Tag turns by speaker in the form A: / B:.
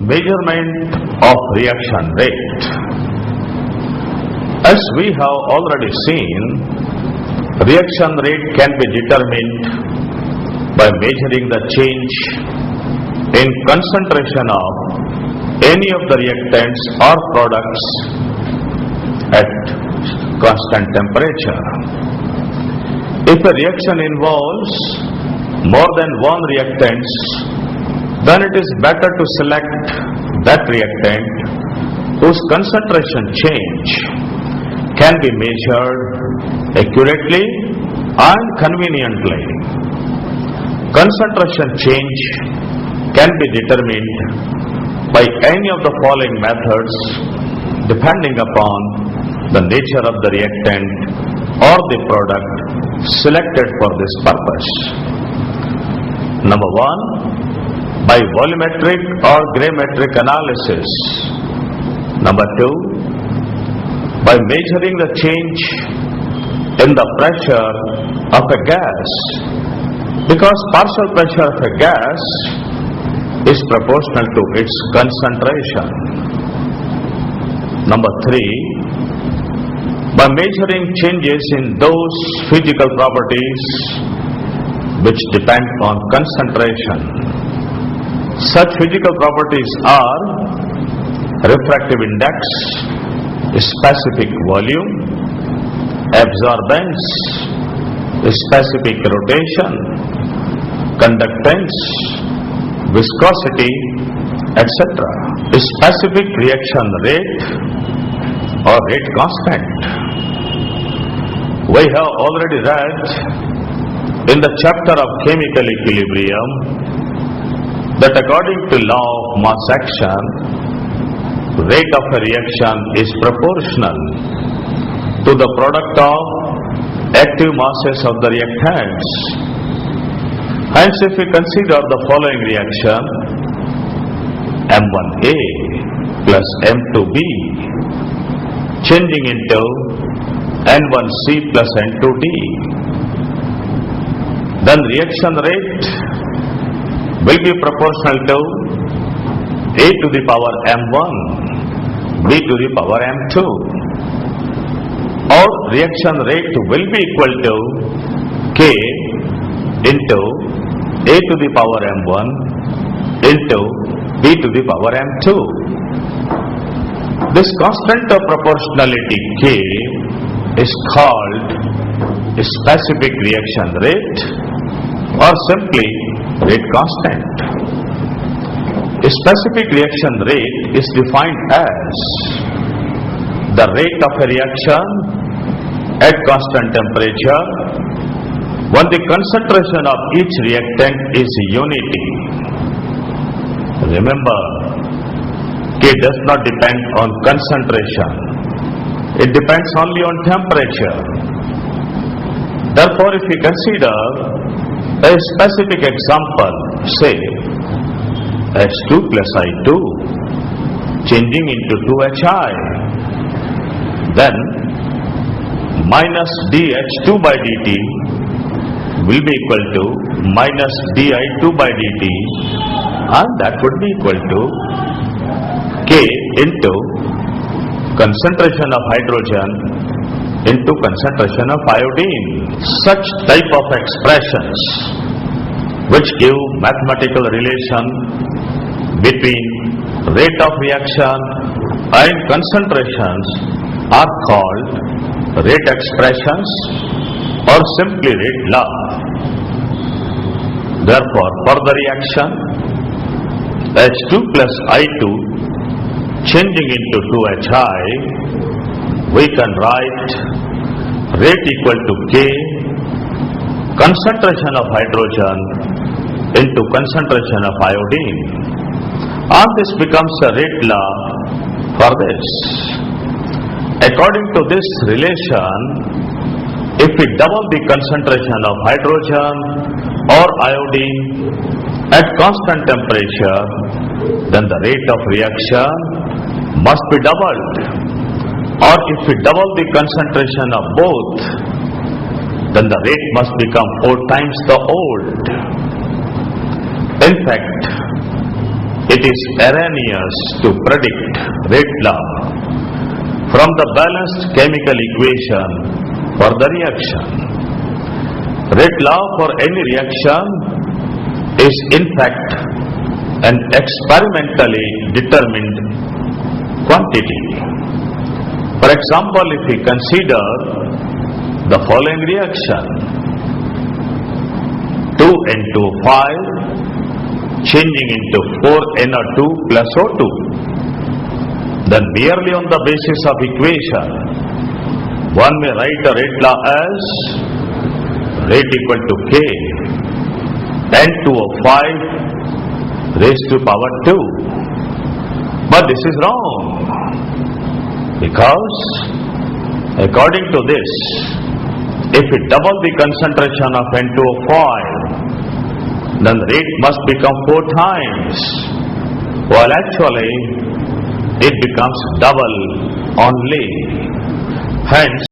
A: Measurement of reaction rate. As we have already seen, reaction rate can be determined by measuring the change in concentration of any of the reactants or products at constant temperature. If a reaction involves more than one reactant, then it is better to select that reactant whose concentration change can be measured accurately and conveniently. Concentration change can be determined by any of the following methods depending upon the nature of the reactant or the product selected for this purpose. Number 1, by volumetric or gravimetric analysis. Number 2, by measuring the change in the pressure of a gas, because partial pressure of a gas is proportional to its concentration. Number 3, by measuring changes in those physical properties which depend on concentration. Such physical properties are refractive index, specific volume, absorbance, specific rotation, conductance, viscosity, etc. Specific reaction rate or rate constant. We have already read in the chapter of chemical equilibrium that according to law of mass action, rate of a reaction is proportional to the product of active masses of the reactants. Hence, if we consider the following reaction, M1A plus M2B changing into N1C plus N2D, then reaction rate will be proportional to A to the power M1, B to the power M2. Or reaction rate will be equal to K into A to the power M1 into B to the power M2. This constant of proportionality K is called specific reaction rate or simply rate constant. A specific reaction rate is defined as the rate of a reaction at constant temperature when the concentration of each reactant is unity. Remember, K does not depend on concentration. It depends only on temperature. Therefore, if we consider a specific example, say H2 plus I2 changing into 2HI, then minus dH2 by dt will be equal to minus di2 by dt, and that would be equal to K into concentration of hydrogen into concentration of iodine. Such type of expressions which give mathematical relation between rate of reaction and concentrations are called rate expressions or simply rate law. Therefore, for the reaction H2 plus I2 changing into 2HI, we can write rate equal to K concentration of hydrogen into concentration of iodine, and this becomes a rate law for this. According to this relation, if we double the concentration of hydrogen or iodine at constant temperature, then the rate of reaction must be doubled. Or if we double the concentration of both, then the rate must become 4 times the old. In fact, it it is erroneous to predict rate law from the balanced chemical equation for the reaction. Rate law for any reaction is in fact an experimentally determined quantity. For example, if we consider the following reaction: 2N2O5 changing into 4NO2 plus O2, then merely on the basis of equation, one may write a rate law as rate equal to K N2O5 raised to power 2. But this is wrong, because according to this, if we double the concentration of N2O5, then rate must become 4 times, while actually it becomes double only. Hence,